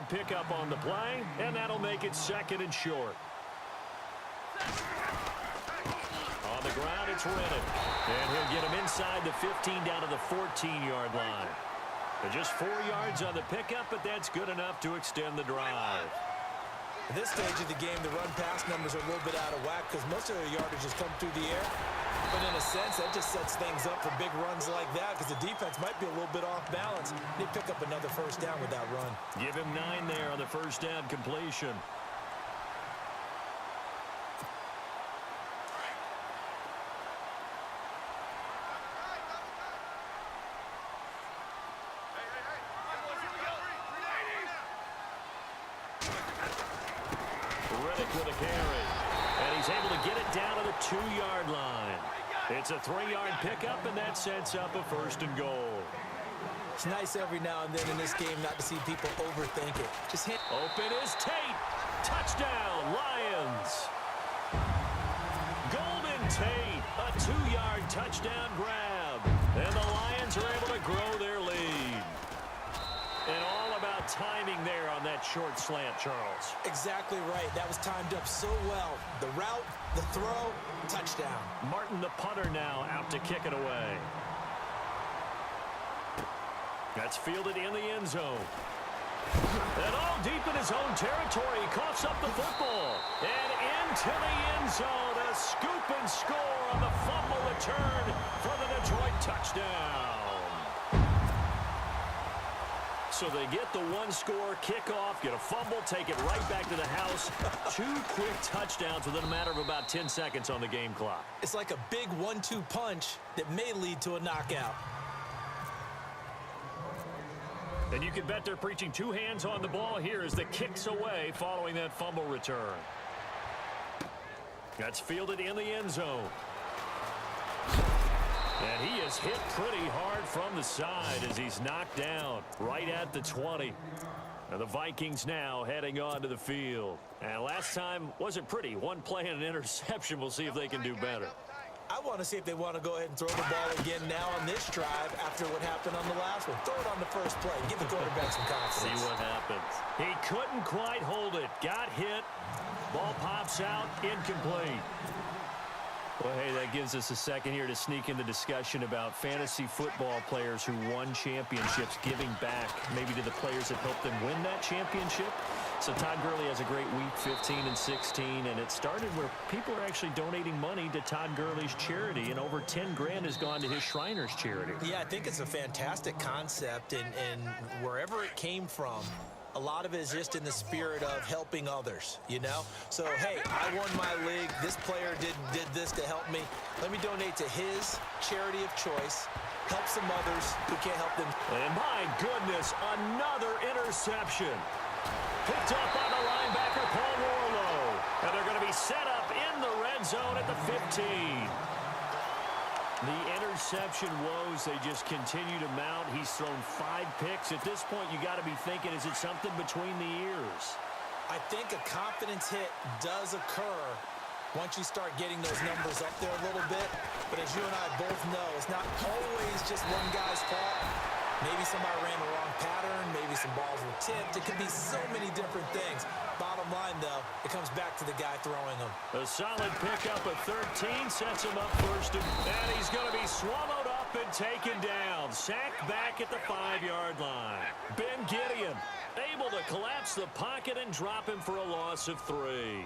3-yard pickup on the play, and that'll make it 2nd and short. On the ground, it's Reddick. And he'll get him inside the 15 down to the 14-yard line. And just 4 yards on the pickup, but that's good enough to extend the drive. At this stage of the game, the run-pass numbers are a little bit out of whack because most of their yardage has come through the air. But in a sense, that just sets things up for big runs like that because the defense might be a little bit off balance. They pick up another first down with that run. Give him 9 there on the first down completion. With a carry, and he's able to get it down to the 2-yard line. It's a 3-yard pickup, and that sets up a 1st and goal. It's nice every now and then in this game not to see people overthink it. Just hit. Open is Tate. Touchdown, Lions. Golden Tate, a 2-yard touchdown grab, and the Lions are able to grow their lead. And all about timing there on that short slant, Charles. Exactly right. That was timed up so well. The route, the throw, touchdown. Martin, the punter, now out to kick it away. That's fielded in the end zone. And all deep in his own territory. He coughs up the football. And into the end zone. A scoop and score on the fumble return for the Detroit touchdown. So they get the 1-score kickoff, get a fumble, take it right back to the house. 2 quick touchdowns within a matter of about 10 seconds on the game clock. It's like a big 1-2 punch that may lead to a knockout. And you can bet they're preaching 2 hands on the ball here as the kick's away following that fumble return. That's fielded in the end zone. And he is hit pretty hard from the side as he's knocked down right at the 20. And the Vikings now heading onto the field. And last time wasn't pretty. 1 play and an interception. We'll see if they can do better. I want to see if they want to go ahead and throw the ball again now on this drive after what happened on the last one. Throw it on the first play. Give the quarterback some confidence. See what happens. He couldn't quite hold it. Got hit. Ball pops out. Incomplete. Well, hey, that gives us a second here to sneak in the discussion about fantasy football players who won championships, giving back maybe to the players that helped them win that championship. So Todd Gurley has a great week, 15 and 16, and it started where people are actually donating money to Todd Gurley's charity, and over 10 grand has gone to his Shriners charity. Yeah, I think it's a fantastic concept, and wherever it came from, a lot of it is just in the spirit of helping others, you know? So, hey, I won my league. This player did this to help me. Let me donate to his charity of choice. Help some others who can't help them. And my goodness, another interception. Picked up by the linebacker, Paul Warlow. And they're going to be set up in the red zone at the 15. The interception woes, they just continue to mount. He's thrown 5 picks. At this point, you got to be thinking, is it something between the ears? I think a confidence hit does occur once you start getting those numbers up there a little bit. But as you and I both know, it's not always just one guy's fault. Maybe somebody ran the wrong pattern. Maybe some balls were tipped. It could be so many different things. Bottom line, though, it comes back to the guy throwing them. A solid pickup at 13 sets him up first. And he's going to be swallowed up and taken down. Sacked back at the 5-yard line. Ben Gideon able to collapse the pocket and drop him for a loss of 3.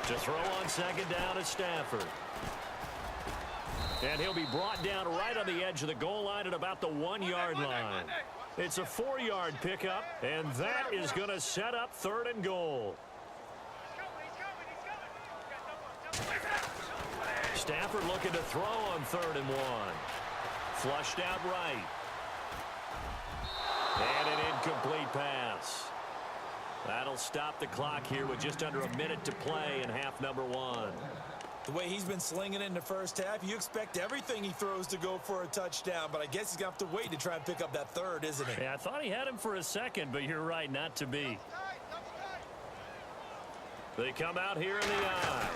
To throw on second down is Stafford. And he'll be brought down right on the edge of the goal line at about the 1-yard line. It's a 4-yard pickup, and that is going to set up 3rd and goal. Stafford looking to throw on 3rd and 1. Flushed out right. And an incomplete pass. That'll stop the clock here with just under a minute to play in half number 1. The way he's been slinging in the first half, you expect everything he throws to go for a touchdown, but I guess he's going to have to wait to try and pick up that 3rd, isn't he? Yeah, I thought he had him for a second, but you're right, not to be. They come out here in the eye.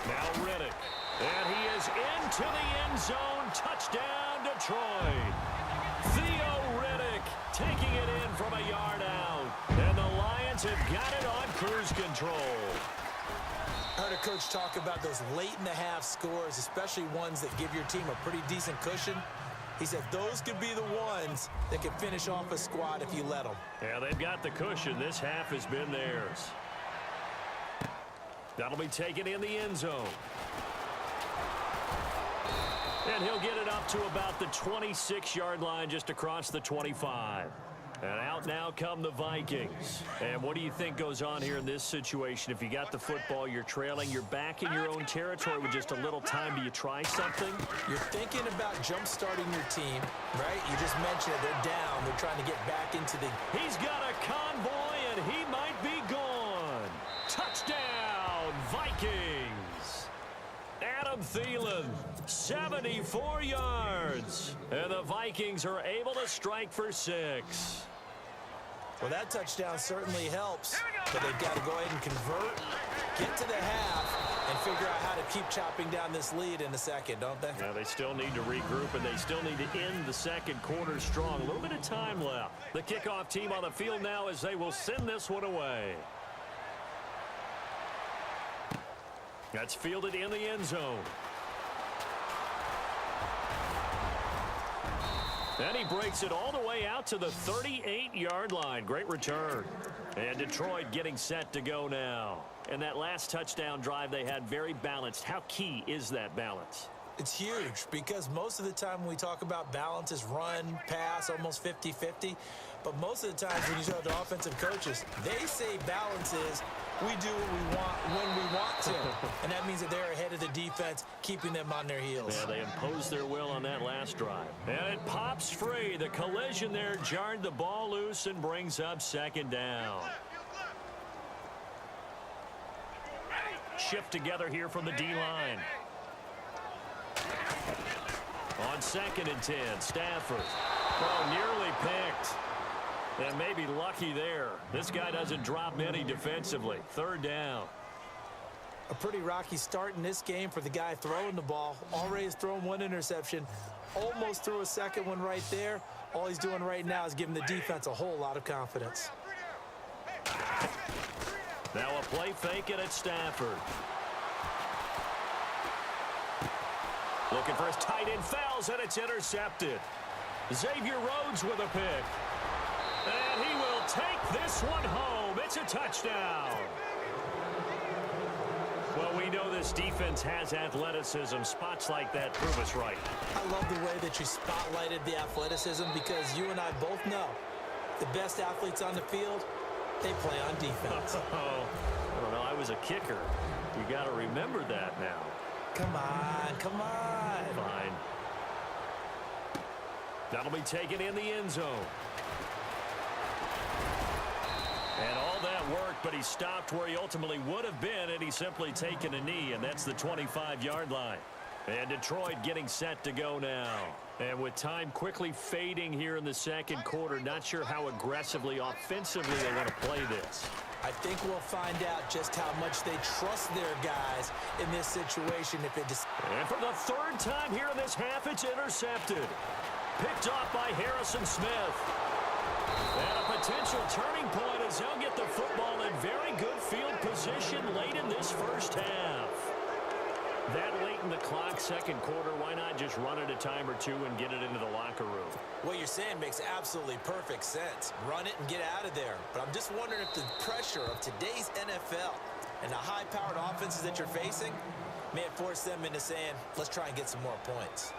Now Reddick. And he is into the end zone. Touchdown, Detroit. Theo Reddick taking it in from a yard out. And the Lions have got it on cruise control. I heard a coach talk about those late-in-the-half scores, especially ones that give your team a pretty decent cushion. He said those could be the ones that could finish off a squad if you let them. Yeah, they've got the cushion. This half has been theirs. That'll be taken in the end zone. And he'll get it up to about the 26-yard line, just across the 25. And out now come the Vikings. And what do you think goes on here in this situation? If you got the football, you're trailing, you're back in your own territory with just a little time. Do you try something? You're thinking about jump-starting your team, right? You just mentioned it. They're down. They're trying to get back into the... He's got a convoy, and he might be gone. Touchdown, Vikings. Adam Thielen, 74 yards. And the Vikings are able to strike for 6. Well, that touchdown certainly helps, but they've got to go ahead and convert, get to the half, and figure out how to keep chopping down this lead in the second, don't they? Yeah, they still need to regroup, and they still need to end the second quarter strong. A little bit of time left. The kickoff team on the field now as they will send this one away. That's fielded in the end zone. And he breaks it all the way out to the 38-yard line. Great return. And Detroit getting set to go now. And that last touchdown drive they had, very balanced. How key is that balance? It's huge because most of the time when we talk about balance is run, pass, almost 50-50. But most of the times when you talk to offensive coaches, they say balance is we do what we want when we want to. And that means that they're ahead of the defense, keeping them on their heels. Yeah, they imposed their will on that last drive. And it pops free. The collision there jarred the ball loose and brings up second down. Shift together here from the D-line. On 2nd and 10, Stafford. Oh, nearly picked. And maybe lucky there. This guy doesn't drop many defensively. 3rd down. A pretty rocky start in this game for the guy throwing the ball. Already has thrown 1 interception. Almost threw a second one right there. All he's doing right now is giving the defense a whole lot of confidence. Now a play fake it at Stafford. Looking for his tight end, fouls, and it's intercepted. Xavier Rhodes with a pick. And he will take this one home. It's a touchdown. Well, we know this defense has athleticism. Spots like that prove us right. I love the way that you spotlighted the athleticism because you and I both know the best athletes on the field, they play on defense. I don't know. I was a kicker. You got to remember that now. Come on, come on. Fine. That'll be taken in the end zone. And all that worked, but he stopped where he ultimately would have been had he simply taken a knee, and that's the 25-yard line. And Detroit getting set to go now. And with time quickly fading here in the second quarter, not sure how aggressively, offensively they want to play this. I think we'll find out just how much they trust their guys in this situation. And for the 3rd time here in this half, it's intercepted. Picked off by Harrison Smith. And a potential turning point as they'll get the football in very good field position late in this first half. That late in the clock, second quarter, why not just run it a time or two and get it into the locker room? What you're saying makes absolutely perfect sense. Run it and get out of there. But I'm just wondering if the pressure of today's NFL and the high-powered offenses that you're facing may have forced them into saying, let's try and get some more points.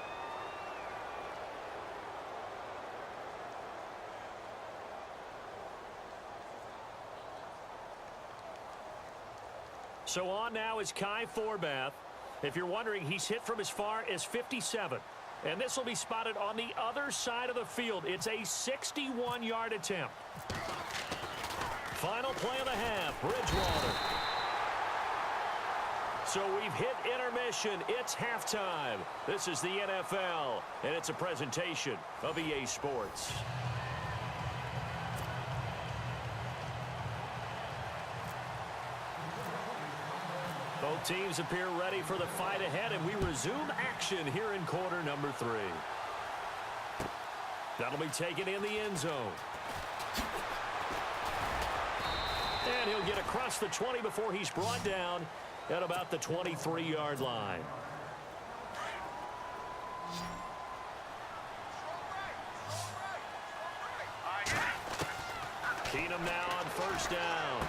So on now is Kai Forbath. If you're wondering, he's hit from as far as 57. And this will be spotted on the other side of the field. It's a 61-yard attempt. Final play of the half, Bridgewater. So we've hit intermission. It's halftime. This is the NFL, and it's a presentation of EA Sports. Both teams appear ready for the fight ahead, and we resume action here in quarter number 3. That'll be taken in the end zone. And he'll get across the 20 before he's brought down at about the 23-yard line. Keenum now on first down.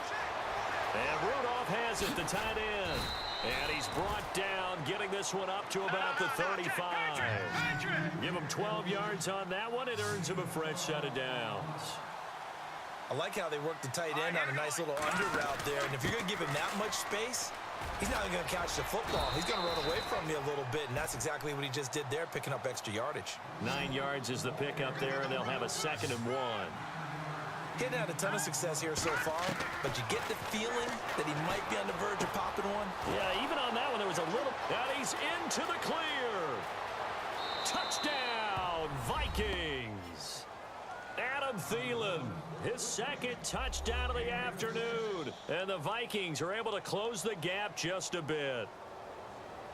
And Rudolph has it, the tight end. And he's brought down, getting this one up to about the 35. Give him 12 yards on that one. It earns him a fresh set of downs. I like how they work the tight end on a nice little under route there. And if you're going to give him that much space, he's not going to catch the football. He's going to run away from you a little bit, and that's exactly what he just did there, picking up extra yardage. 9 yards is the pickup there, and they'll have a 2nd and 1. Getting had a ton of success here so far, but you get the feeling that he might be on the verge of popping one. Yeah, even on that one, there was a little... And he's into the clear. Touchdown, Vikings. Adam Thielen, his 2nd touchdown of the afternoon. And the Vikings are able to close the gap just a bit.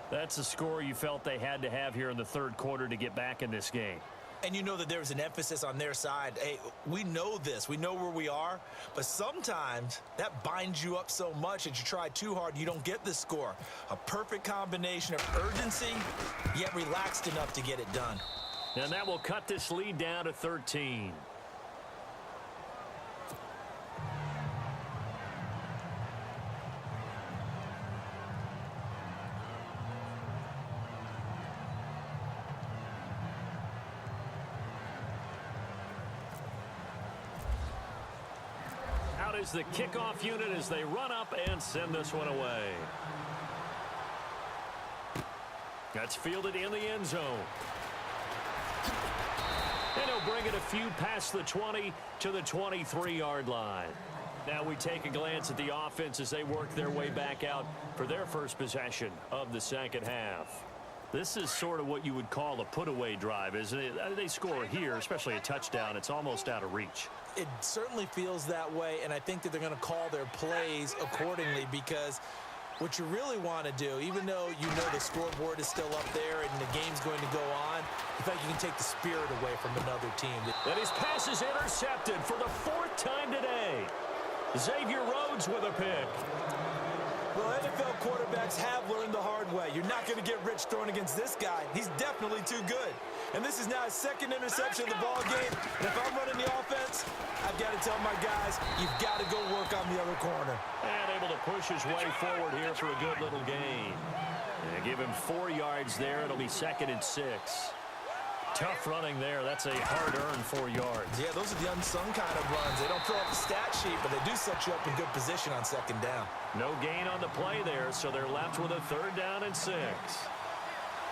That's a score you felt they had to have here in the 3rd quarter to get back in this game. And you know that there's an emphasis on their side. Hey, we know this. We know where we are. But sometimes that binds you up so much that you try too hard, you don't get the score. A perfect combination of urgency, yet relaxed enough to get it done. And that will cut this lead down to 13. Is the kickoff unit as they run up and send this one away. That's fielded in the end zone. And he'll bring it a few past the 20 to the 23-yard line. Now we take a glance at the offense as they work their way back out for their first possession of the 2nd half. This is sort of what you would call a put-away drive, isn't it? They score here, especially a touchdown. It's almost out of reach. It certainly feels that way, and I think that they're going to call their plays accordingly, because what you really want to do, even though you know the scoreboard is still up there and the game's going to go on, you think you can take the spirit away from another team. And his pass is intercepted for the 4th time today. Xavier Rhodes with a pick. Well, NFL quarterbacks have learned the hard way. You're not going to get rich throwing against this guy. He's definitely too good. And this is now his 2nd interception of the ball game. And if I'm running the offense, I've got to tell my guys, you've got to go work on the other corner. And able to push his way forward here for a good little gain. And give him 4 yards there. It'll be 2nd and 6. Tough running there. That's a hard-earned 4 yards. Yeah, those are the unsung kind of runs. They don't fill up the stat sheet, but they do set you up in good position on 2nd down. No gain on the play there, so they're left with a 3rd down and 6.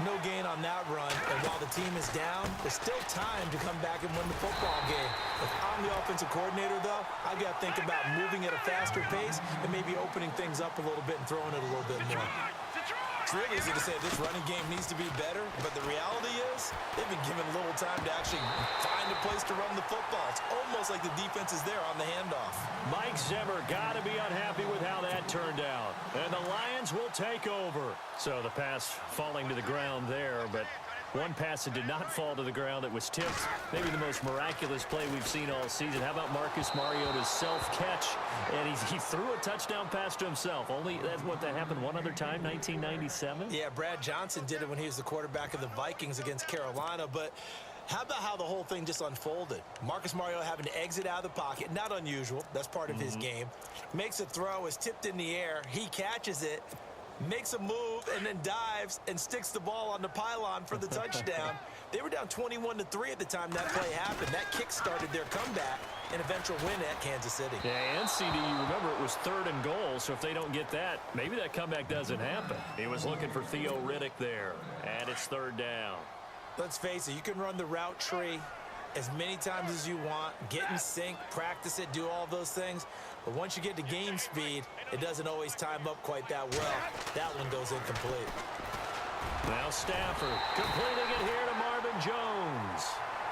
No gain on that run, and while the team is down, there's still time to come back and win the football game. If I'm the offensive coordinator, though, I've got to think about moving at a faster pace and maybe opening things up a little bit and throwing it a little bit more. It's really easy to say this running game needs to be better, but the reality is they've been given little time to actually find a place to run the football. It's almost like the defense is there on the handoff. Mike Zimmer got to be unhappy with how that turned out. And the Lions will take over. So the pass falling to the ground there, but one pass that did not fall to the ground that was tipped. Maybe the most miraculous play we've seen all season. How about Marcus Mariota's self-catch? And he threw a touchdown pass to himself. Only that's what that happened one other time, 1997. Yeah, Brad Johnson did it when he was the quarterback of the Vikings against Carolina. But how about how the whole thing just unfolded? Marcus Mariota having to exit out of the pocket. Not unusual. That's part of his game. Makes a throw, is tipped in the air. He catches it, makes a move, and then dives and sticks the ball on the pylon for the touchdown. They were down 21-3 at the time that play happened. That kick started their comeback and eventual win at Kansas City. Yeah, and CD, you remember it was 3rd and goal, so if they don't get that, maybe that comeback doesn't happen. He was looking for Theo Riddick there, and it's 3rd down. Let's face it, you can run the route tree as many times as you want, get in sync, practice it, do all those things. But once you get to game speed, it doesn't always time up quite that well. That one goes incomplete. Now Stafford completing it here to Marvin Jones.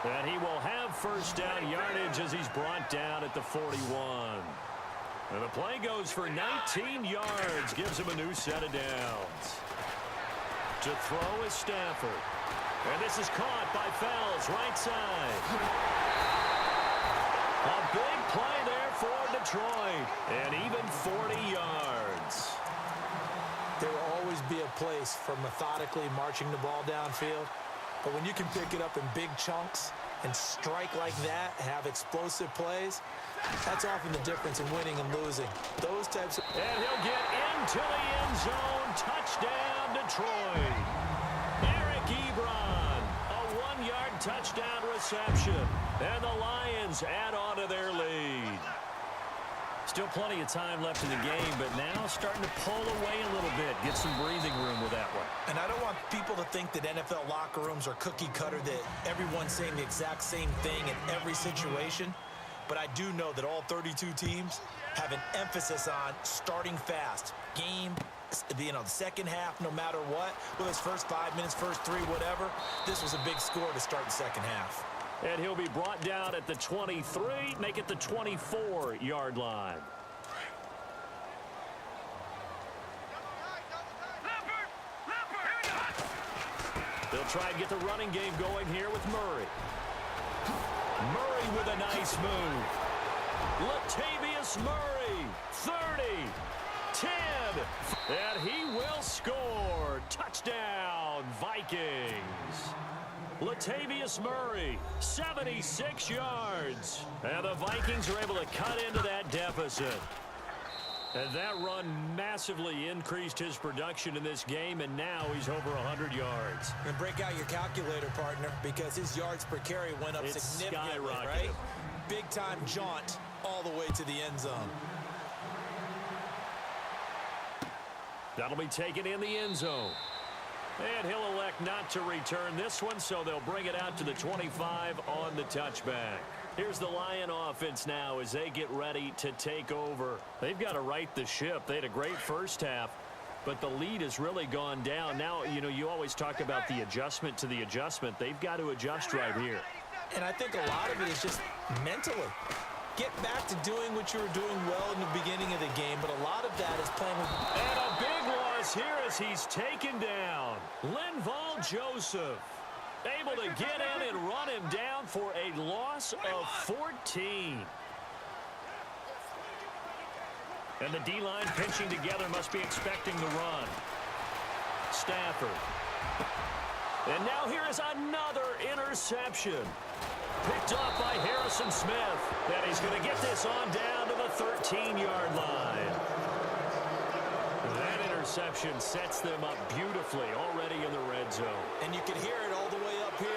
And he will have 1st down yardage as he's brought down at the 41. And the play goes for 19 yards, gives him a new set of downs. To throw is Stafford. And this is caught by Fells, right side. A big play there for Detroit. And even 40 yards. There will always be a place for methodically marching the ball downfield. But when you can pick it up in big chunks and strike like that, have explosive plays, that's often the difference in winning and losing. Those types of... And he'll get into the end zone. Touchdown, Detroit. Eric Ebron, a 1-yard touchdown reception. And the Lions add on to their lead. Still plenty of time left in the game, but now starting to pull away a little bit. Get some breathing room with that one. And I don't want people to think that NFL locker rooms are cookie cutter, that everyone's saying the exact same thing in every situation. But I do know that all 32 teams have an emphasis on starting fast. Game, the second half, no matter what. Whether it's first 5 minutes, first 3, whatever. This was a big score to start the second half. And he'll be brought down at the 23, make it the 24-yard line. They'll try and get the running game going here with Murray. Murray with a nice move. Latavius Murray, 30, 10, and he will score. Touchdown, Vikings. Latavius Murray, 76 yards. And the Vikings are able to cut into that deficit. And that run massively increased his production in this game, and now he's over 100 yards. And break out your calculator, partner, because his yards per carry went up significantly, right? Big-time jaunt all the way to the end zone. That'll be taken in the end zone. And he'll elect not to return this one, so they'll bring it out to the 25 on the touchback. Here's the Lion offense now as they get ready to take over. They've got to right the ship. They had a great first half, but the lead has really gone down. Now, you always talk about the adjustment to the adjustment. They've got to adjust right here. And I think a lot of it is just mentally. Get back to doing what you were doing well in the beginning of the game, but a lot of that is playing with... And a big loss here as he's taken down. Linval Joseph able to get in and run him down for a loss of 14. And the D-line pinching together must be expecting the run. Stafford. And now here is another interception. Picked up by Harrison Smith. And he's going to get this on down to the 13-yard line. That interception sets them up beautifully already in the red zone. And you can hear it all the way up here.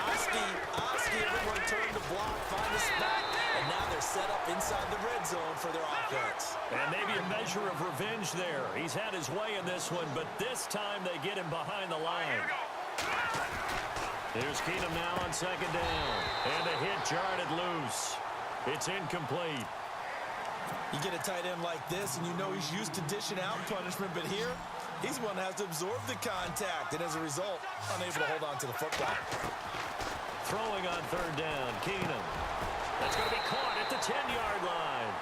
Oski, everyone turned to block, find the spot, and now they're set up inside the red zone for their offense. And maybe a measure of revenge there. He's had his way in this one, but this time they get him behind the line. Here's Keenum now on second down. And the hit jarred it loose. It's incomplete. You get a tight end like this, and you know he's used to dishing out punishment, but here, he's the one that has to absorb the contact, and as a result, unable to hold on to the football. Throwing on third down, Keenum. That's going to be caught at the 10-yard line.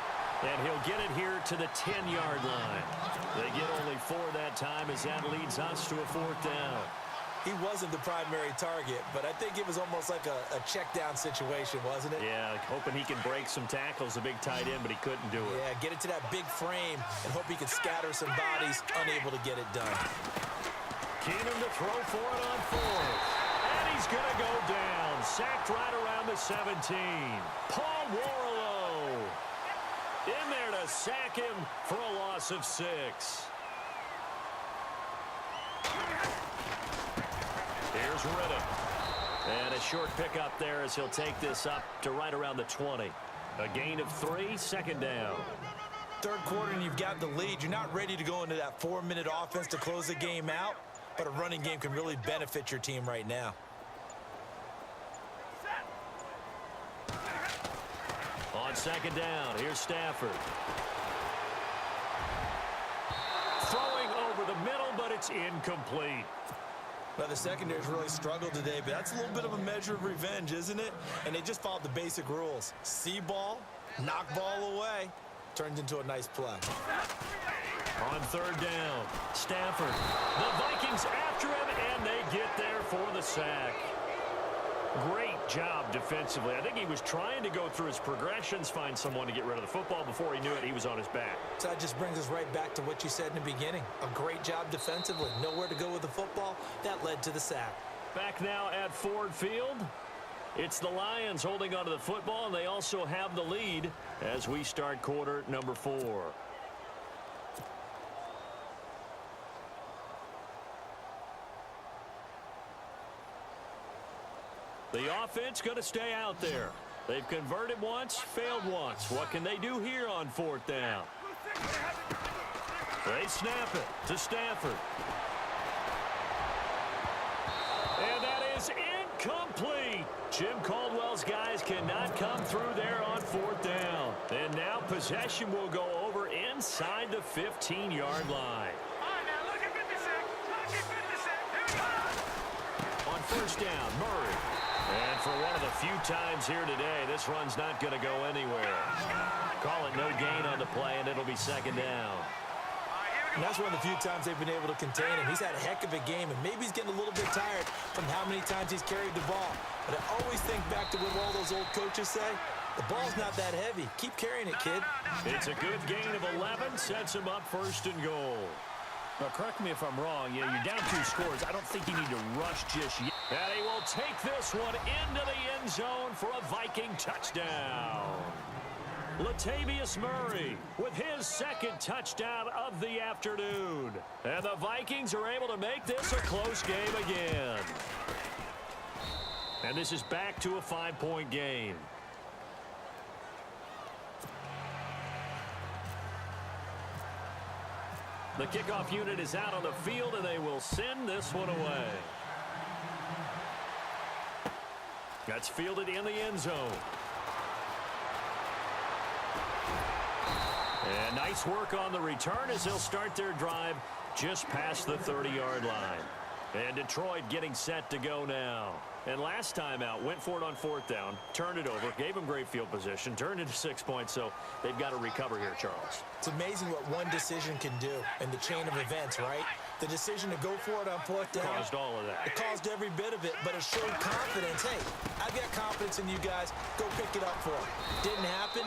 And he'll get it here to the 10-yard line. They get only 4 that time as that leads us to a fourth down. He wasn't the primary target, but I think it was almost like a check-down situation, wasn't it? Yeah, hoping he can break some tackles, a big tight end, but he couldn't do it. Yeah, get it to that big frame and hope he can scatter some bodies, unable to get it done. Keenum to throw for it on fourth. And he's going to go down. Sacked right around the 17. Paul Warlow in there to sack him for a loss of 6. Here's Riddick. And a short pickup there as he'll take this up to right around the 20. A gain of 3, second down. Third quarter and you've got the lead. You're not ready to go into that 4-minute offense to close the game out, but a running game can really benefit your team right now. On second down, here's Stafford. Throwing over the middle, but it's incomplete. Well, the secondary's really struggled today, but that's a little bit of a measure of revenge, isn't it? And they just followed the basic rules. See ball, knock ball away, turns into a nice play. On third down, Stafford. The Vikings after him, and they get there for the sack. Great job defensively. I think he was trying to go through his progressions, find someone to get rid of the football. Before he knew it, he was on his back. So that just brings us right back to what you said in the beginning. A great job defensively. Nowhere to go with the football. That led to the sack. Back now at Ford Field. It's the Lions holding onto the football, and they also have the lead as we start quarter number 4. The offense going to stay out there. They've converted once, failed once. What can they do here on fourth down? They snap it to Stafford. And that is incomplete. Jim Caldwell's guys cannot come through there on fourth down. And now possession will go over inside the 15-yard line. On first down, Murray. And for one of the few times here today, this run's not going to go anywhere. Call it no gain on the play, and it'll be second down. And that's one of the few times they've been able to contain him. He's had a heck of a game, and maybe he's getting a little bit tired from how many times he's carried the ball. But I always think back to what all those old coaches say. The ball's not that heavy. Keep carrying it, kid. It's a good gain of 11, sets him up first and goal. Now, correct me if I'm wrong. Yeah, you're down 2 scores. I don't think you need to rush just yet. And he will take this one into the end zone for a Viking touchdown. Latavius Murray with his second touchdown of the afternoon. And the Vikings are able to make this a close game again. And this is back to a 5-point game. The kickoff unit is out on the field, and they will send this one away. That's fielded in the end zone. And nice work on the return as they'll start their drive just past the 30-yard line. And Detroit getting set to go now. And last time out, went for it on fourth down, turned it over, gave them great field position, turned into 6 points, so they've got to recover here, Charles. It's amazing what one decision can do in the chain of events, right? The decision to go for it on fourth down. Caused all of that. It caused every bit of it, but it showed confidence. Hey, I've got confidence in you guys. Go pick it up for them. Didn't happen.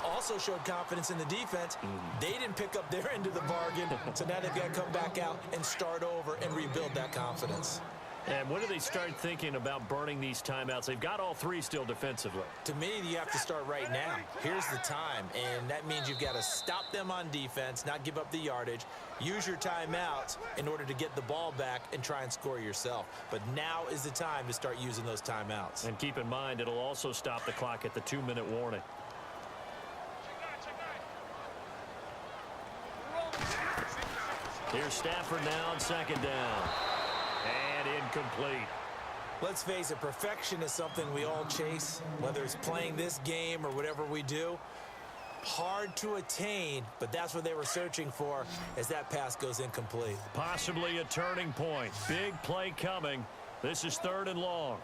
Also showed confidence in the defense. They didn't pick up their end of the bargain, so now they've got to come back out and start over and rebuild that confidence. And when do they start thinking about burning these timeouts? They've got all 3 still defensively. To me, you have to start right now. Here's the time, and that means you've got to stop them on defense, not give up the yardage, use your timeouts in order to get the ball back and try and score yourself. But now is the time to start using those timeouts. And keep in mind, it'll also stop the clock at the 2-minute warning. Here's Stafford now on second down. And incomplete. Let's face it, perfection is something we all chase, whether it's playing this game or whatever we do. Hard to attain, but that's what they were searching for as that pass goes incomplete. Possibly a turning point. Big play coming. This is 3rd and long.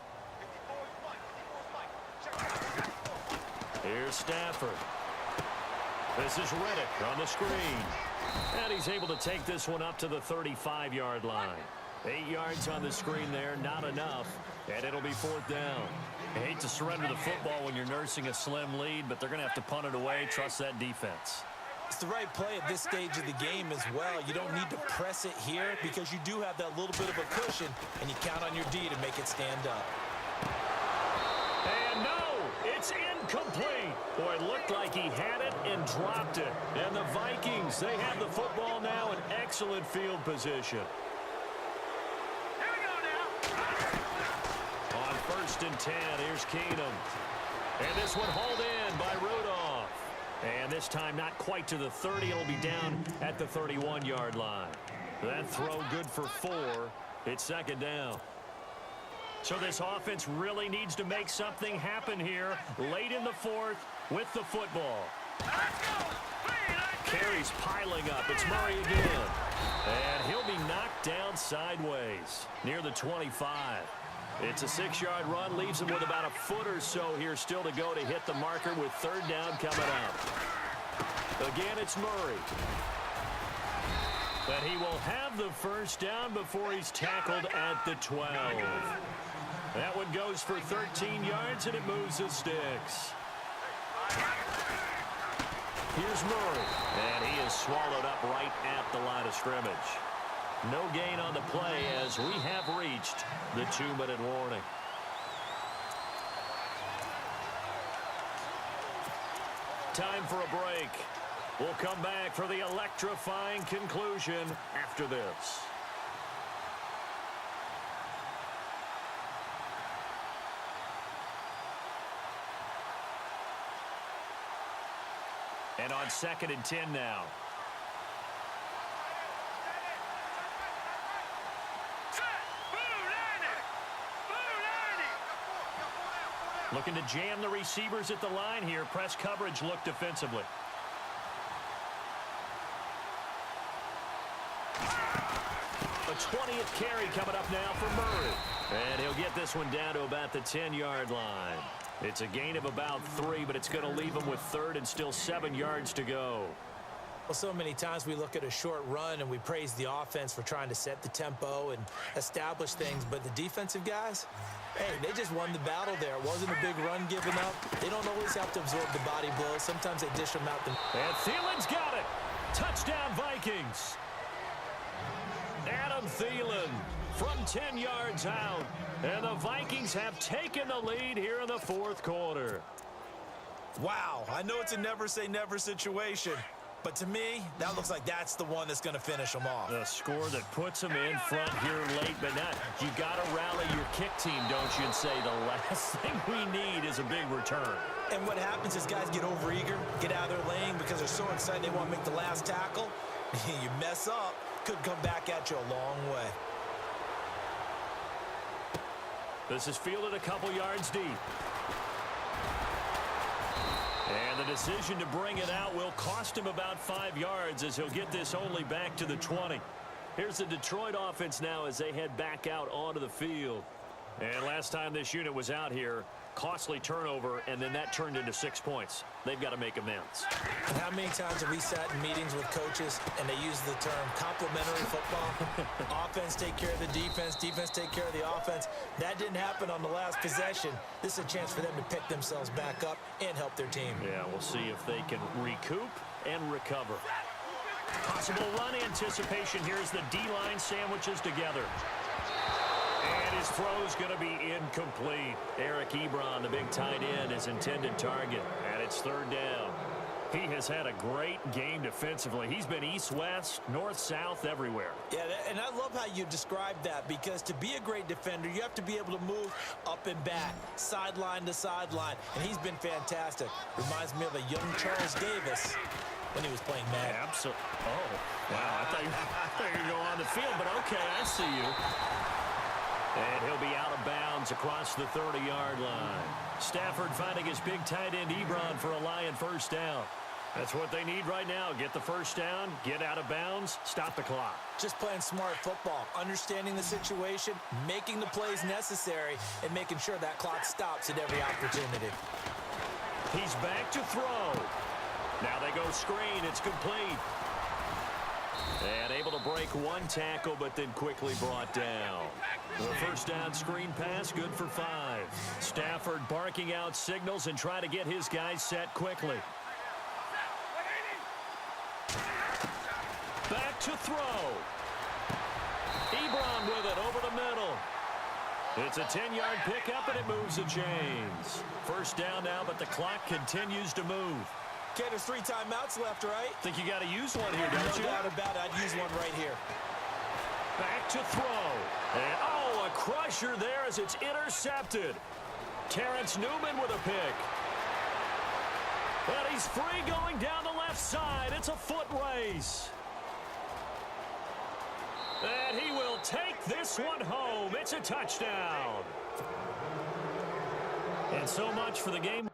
Here's Stafford. This is Reddick on the screen. And he's able to take this one up to the 35-yard line. 8 yards on the screen there, not enough. And it'll be 4th down. I hate to surrender the football when you're nursing a slim lead, but they're going to have to punt it away. Trust that defense. It's the right play at this stage of the game as well. You don't need to press it here because you do have that little bit of a cushion, and you count on your D to make it stand up. And no, it's incomplete. Boy, it looked like he had it and dropped it. And the Vikings, they have the football now in excellent field position. On 1st and 10, here's Keenum. And this one hauled in by Rudolph. And this time not quite to the 30. It'll be down at the 31-yard line. That throw good for 4. It's 2nd down. So this offense really needs to make something happen here late in the 4th with the football. Carries piling up. It's Murray again. And he'll be knocked down sideways near the 25. It's a 6-yard run. Leaves him with about a foot or so here still to go to hit the marker with 3rd down coming up. Again, it's Murray. But he will have the first down before he's tackled at the 12. That one goes for 13 yards, and it moves the sticks. Here's Murray, and he is swallowed up right at the line of scrimmage. No gain on the play as we have reached the 2-minute warning. Time for a break. We'll come back for the electrifying conclusion after this. And on 2nd and 10 now. Looking to jam the receivers at the line here. Press coverage look defensively. A 20th carry coming up now for Murray. And he'll get this one down to about the 10-yard line. It's a gain of about 3, but it's going to leave him with 3rd and still 7 yards to go. Well, so many times we look at a short run and we praise the offense for trying to set the tempo and establish things, but the defensive guys, hey, they just won the battle there. It wasn't a big run given up. They don't always have to absorb the body blows. Sometimes they dish them out. And Thielen's got it. Touchdown, Vikings. Adam Thielen from 10 yards out. And the Vikings have taken the lead here in the 4th quarter. Wow, I know it's a never-say-never situation, but to me, that looks like that's the one that's going to finish them off. A score that puts them in front here late, but not. You got to rally your kick team, don't you, and say the last thing we need is a big return. And what happens is guys get overeager, get out of their lane because they're so excited they want to make the last tackle. You mess up, could come back at you a long way. This is fielded a couple yards deep. And the decision to bring it out will cost him about 5 yards as he'll get this only back to the 20. Here's the Detroit offense now as they head back out onto the field. And last time this unit was out here, costly turnover, and then that turned into 6 points. They've got to make amends. And how many times have we sat in meetings with coaches and they use the term complementary football? Offense take care of the defense, defense take care of the offense. That didn't happen on the last possession. This is a chance for them to pick themselves back up and help their team. Yeah, we'll see if they can recoup and recover. Possible run anticipation here as the D-line sandwiches together. And his throw is going to be incomplete. Eric Ebron, the big tight end, his intended target. And it's 3rd down. He has had a great game defensively. He's been east-west, north-south, everywhere. Yeah, and I love how you described that because to be a great defender, you have to be able to move up and back, sideline to sideline. And he's been fantastic. Reminds me of a young Charles Davis when he was playing Madden. Absolutely. Oh, wow. I thought you were going to go on the field, but okay, I see you. And he'll be out of bounds across the 30-yard line. Stafford finding his big tight end Ebron for a Lion first down. That's what they need right now. Get the first down, get out of bounds, stop the clock. Just playing smart football, understanding the situation, making the plays necessary, and making sure that clock stops at every opportunity. He's back to throw. Now they go screen. It's complete. And able to break one tackle, but then quickly brought down. The first down screen pass, good for 5. Stafford barking out signals and trying to get his guys set quickly. Back to throw. Ebron with it over the middle. It's a 10-yard pickup, and it moves the chains. First down now, but the clock continues to move. Okay, there's 3 timeouts left, right? Think you got to use one here, don't you? No doubt about it. I'd use one right here. Back to throw. And, oh, a crusher there as it's intercepted. Terrence Newman with a pick. But he's free going down the left side. It's a foot race. And he will take this one home. It's a touchdown. And so much for the game.